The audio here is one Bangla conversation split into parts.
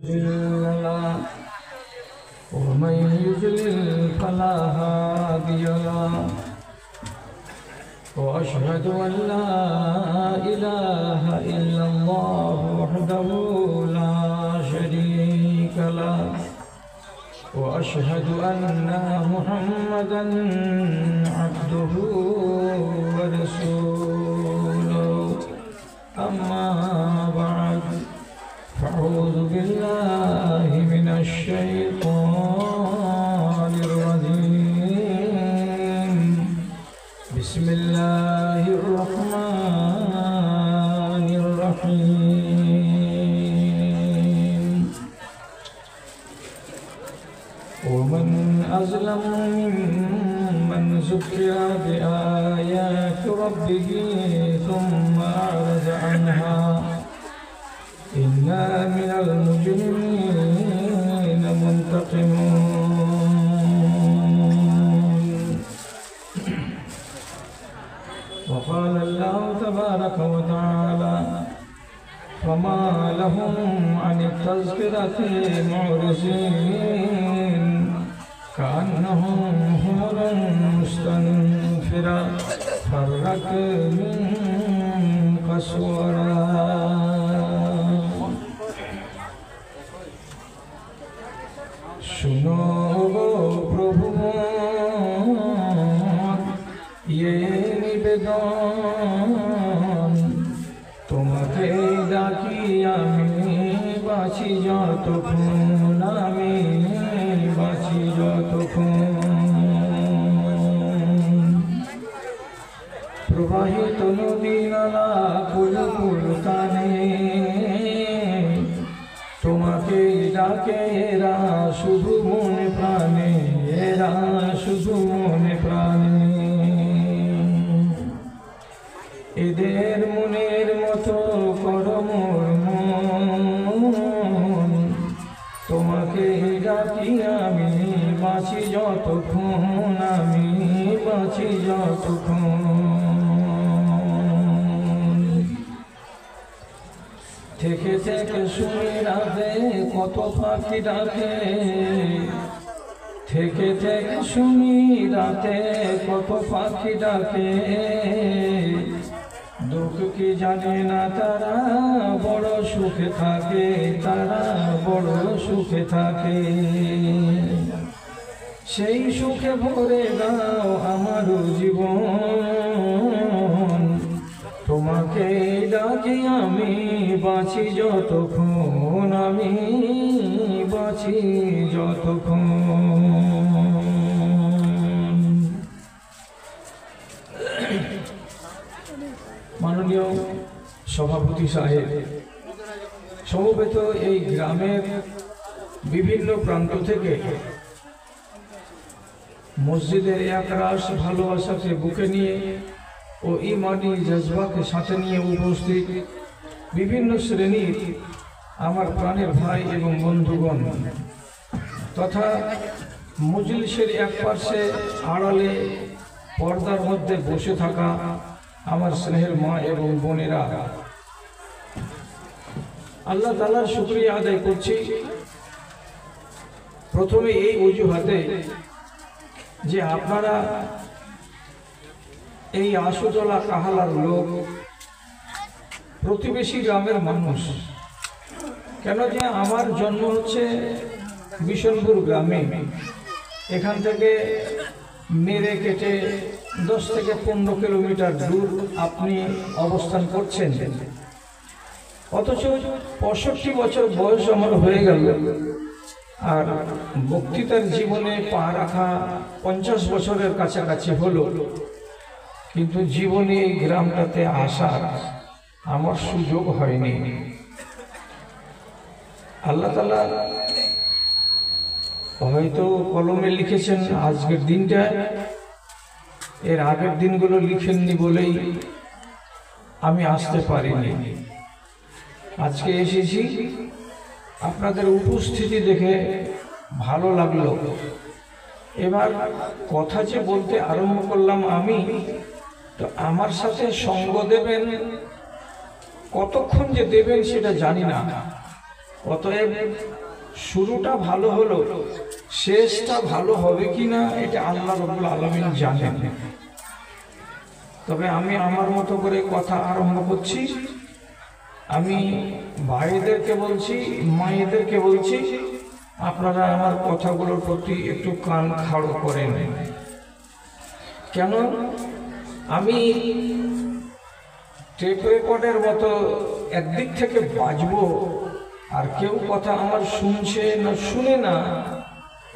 مضل له ومن يضلل فلا هادي له وأشهد أن لا إله إلا الله وحده لا شريك له وأشهد أن محمدا عبده ورسوله أما بعد فأعوذ بالله من الشيطان الرجيم بسم الله الرحمن الرحيم ومن أظلم ممن ذكر بآيات ربه ثم أعرض عنها إنا من المجرمين منتقمون وقال الله تبارك وتعالى فما لهم عن التذكرة معرضين كأنهم حمر مستنفرة فرت من قسورة सुनो प्रभु ये निवेदन তোমাকে ডাকি আমি বাঁচি যতক্ষণ আমি বাঁচি যতক্ষণ প্রবাহিত নদী নালা কুল কুল কানে তোমাকে ডাকে এরা শুধু মনে প্রাণে এরা শুধু মনে প্রাণে এদের মনের মতো করো মোর মন তোমাকে ডাকি আমি বাঁচি যতক্ষণ আমি বাঁচি যতক্ষণ থেকে থেকে শুনি রাতে কত পাখি ডাকে থেকে থেকে শুনি রাতে কত পাখি ডাকে দুঃখ কি জানে না তারা বড় সুখে থাকে তারা বড় সুখে থাকে সেই সুখে ভরে দাও আমার জীবন তোমাকে ডাকি আমি বাঁচি যতক্ষণ আমি বাঁচি যতক্ষণ মাননীয় সভাপতি সাহেব সমবেত এই গ্রামের বিভিন্ন প্রান্ত থেকে মসজিদের একরাশ ভালোবাসাকে বুকে নিয়ে ও ইমানি জজবাকে সাথে নিয়ে উপস্থিত বিভিন্ন শ্রেণীর আমার প্রাণের ভাই এবং বন্ধুগণ তথা মজলিসের এক পাশে আড়ালে পর্দার মধ্যে বসে থাকা আমার স্নেহের মা এবং বোনেরা আল্লাহ তাআলার শুকরিয়া আদায় করছি প্রথমে এই অজুহাতে যে আপনারা এই আশুতলা কাহালার লোক প্রতিবেশী গ্রামের মানুষ কেন যে আমার জন্ম হচ্ছে বিশনপুর গ্রামে এখান থেকে মেরে কেটে 10 থেকে 15 কিলোমিটার দূর আপনি অবস্থান করছেন অথচ 65 বছর বয়স আমার হয়ে গেল আর বক্তৃতার জীবনে পা রাখা 50 বছরের কাছাকাছি হলো কিন্তু জীবনে এই গ্রামটাতে আসার আমার সুযোগ হয়নি আল্লাহ তাআলা হয়তো কলমে লিখেছেন আজকের দিনটা এর আগের দিনগুলো লিখেননি বলেই আমি আসতে পারিনি আজকে এসেছি আপনাদের উপস্থিতি দেখে ভালো লাগলো এবার কথা যে বলতে আরম্ভ করলাম আমি তো আমার সাথে সঙ্গ দেবেন কতক্ষণ যে দেবেন সেটা জানি না, অতএব শুরুটা ভালো হলো, শেষটা ভালো হবে কিনা এটা আল্লাহ রাব্বুল আলামিন জানেন। তবে আমি আমার মতো করে কথা আরম্ভ করছি। আমি ভাইদেরকে বলছি, মায়েদেরকে বলছি, আপনারা আমার কথাগুলোর প্রতি একটু কান খাড়ো করেন। কেন? আমি টেপ রেকর্ডের মতো একদিক থেকে বাজবো আর কেউ কথা আমার শুনছে না শুনে না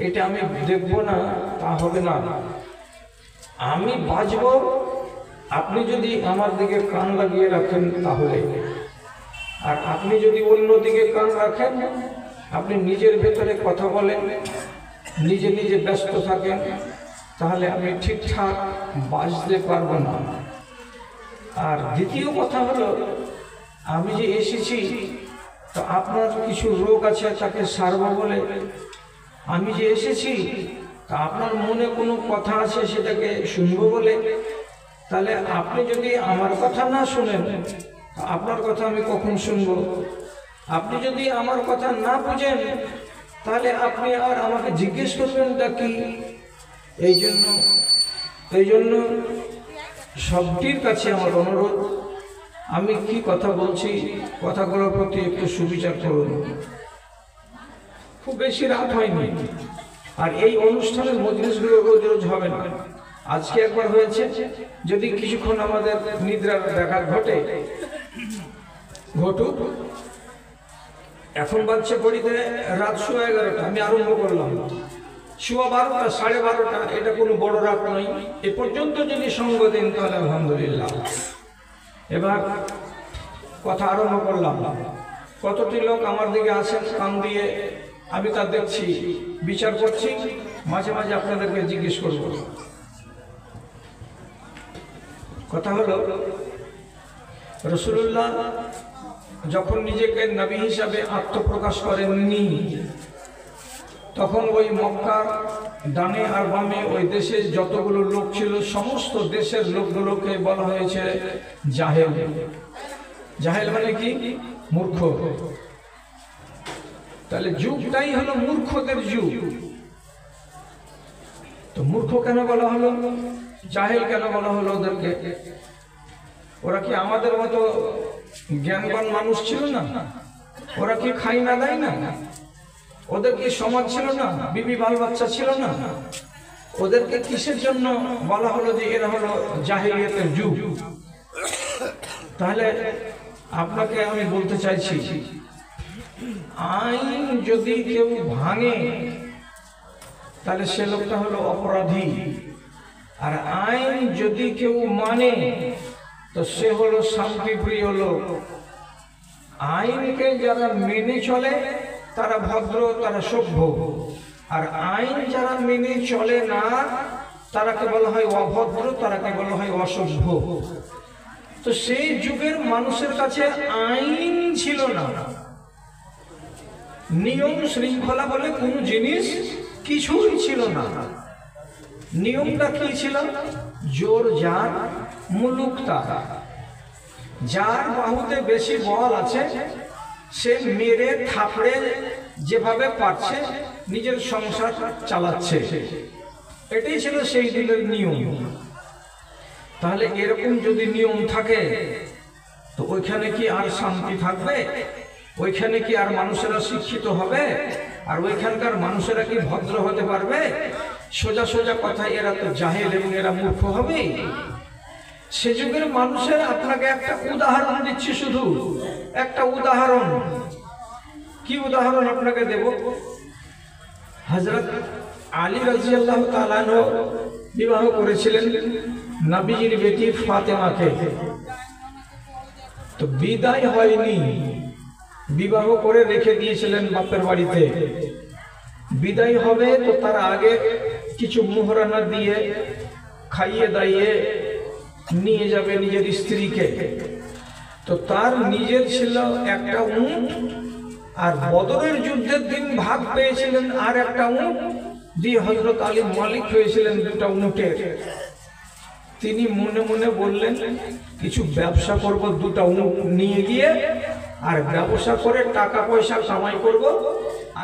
এটা আমি দেখব না, তা হবে না। আমি বাজবো, আপনি যদি আমার দিকে কান লাগিয়ে রাখেন তাহলে, আর আপনি যদি অন্য দিকে কান রাখেন, আপনি নিজের ভেতরে কথা বলেন, নিজে নিজে ব্যস্ত থাকেন, তাহলে আমি ঠিকঠাক বাজতে পারবো না। আর দ্বিতীয় কথা হলো, আমি যে এসেছি তো আপনার কিছু রোগ আছে তাকে সারবো বলে আমি যে এসেছি, তা আপনার মনে কোনো কথা আছে সেটাকে শুনবো বলে। তাহলে আপনি যদি আমার কথা না শুনেন, আপনার কথা আমি কখন শুনবো? আপনি যদি আমার কথা না বুঝেন, তাহলে আপনি আর আমাকে জিজ্ঞেস করবেনটা কি? এই জন্য সবটির কাছে আমার অনুরোধ, আমি কি কথা বলছি কথাগুলোর প্রতি একটু সুবিচার করুন। খুব বেশি রাত হয়নি, আর এই অনুষ্ঠানের মজলিসগুলো রোজ রোজ হবে না। আজকে একবার হয়েছে, যদি কিছুক্ষণ আমাদের নিদ্রার ব্যাঘাত ঘটুক। এখন বাজছে ঘড়িতে রাত 11:30, আমি আরম্ভ করলাম 12:15, 12:30, এটা কোনো বড় রাত নয়। এ পর্যন্ত যদি সঙ্গ দেন তাহলে আলহামদুলিল্লাহ। এবার কথা আরম্ভ করলাম। কতটি লোক আমার দিকে আসেন কান দিয়ে, আমি তা দেখছি, বিচার করছি, মাঝে মাঝে আপনাদেরকে জিজ্ঞেস করব। কথা হলো, রাসূলুল্লাহ যখন নিজেকে নবী হিসাবে আত্মপ্রকাশ করেননি, তখন ওই মক্কার ডানে আর বামে ওই দেশের যতগুলো লোক ছিল, সমস্ত দেশের লোকগুলোকে বলা হয়েছে জাহেল। জাহেল মানে কি? মূর্খ। তাহলে যুগটাই হলো মূর্খদের যুগ। তো মূর্খ কেন বলা হলো, জাহেল কেন বলা হলো ওদেরকে? ওরা কি আমাদের মতো জ্ঞানবান মানুষ ছিল না? ওরা কি খাই না দেয় না? ওদের কি সমাজ ছিল না? বিবি বাল বাচ্চা ছিল না? ওদেরকে কিসের জন্য বলা হলো যে এরা হলো জাহেলিয়াতের যুগ? তাহলে আপনাকে আমি বলতে চাইছি, আইন যদি কেউ ভাঙে তাহলে সে লোকটা হলো অপরাধী, আর আইন যদি কেউ মানে তো সে হলো শান্তিপ্রিয় লোক। আইনকে যারা মেনে চলে তারা ভদ্র, তারা সভ্য, আর আইন যারা মেনে চলে না তারাকে বলা হয় অভদ্র, তারাকে বলা হয় অসভ্য। তো সেই যুগের মানুষের কাছে আইন ছিল না, নিয়ম শৃঙ্খলা বলে কোনো জিনিস কিছুই ছিল না। নিয়মটা কি ছিল? জোর যার, মুলুক তার। যার বাহুতে বেশি বল আছে সে মেরে থাপড়ে যেভাবে পারছে নিজের সংসার চালাচ্ছে, এটাই ছিল সেই দিনের নিয়ম। তাহলে এরকম যদি নিয়ম থাকে তো ওইখানে কি আর শান্তি থাকবে? ওইখানে কি আর মানুষেরা শিক্ষিত হবে? আর ওইখানকার মানুষেরা কি ভদ্র হতে পারবে? সোজা সোজা কথা, এরা তো জাহেল এবং এরা মূর্খ হবে। সে যুগের মানুষের আপনাকে একটা উদাহরণ দিচ্ছি, শুধু একটা উদাহরণ। কি উদাহরণ আপনাকে দেব? হযরত আলী রাদিয়াল্লাহু তাআলা আনহু বিবাহ করেছিলেন নবীজির বেটি ফাতেমাকে। তো বিদায় হয়নি, বিবাহ করে রেখে দিয়েছিলেন বাপের বাড়িতে। বিদায় হবে তো তার আগে কিছু মোহরানা দিয়ে খাইয়ে দাইয়ে নিয়ে যাবে নিজের স্ত্রীকে। তো তার নিজের ছিল একটা উট, আর বদরের যুদ্ধের দিন ভাগ পেয়েছিলেন আর একটা উট দিয়ে হযরত আলী মালিক হয়েছিলেন দুটা উটের। তিনি মনে মনে বললেন কিছু ব্যবসা করব, দুটা উট নিয়ে গিয়ে আর ব্যবসা করে টাকা পয়সা কামাই করব,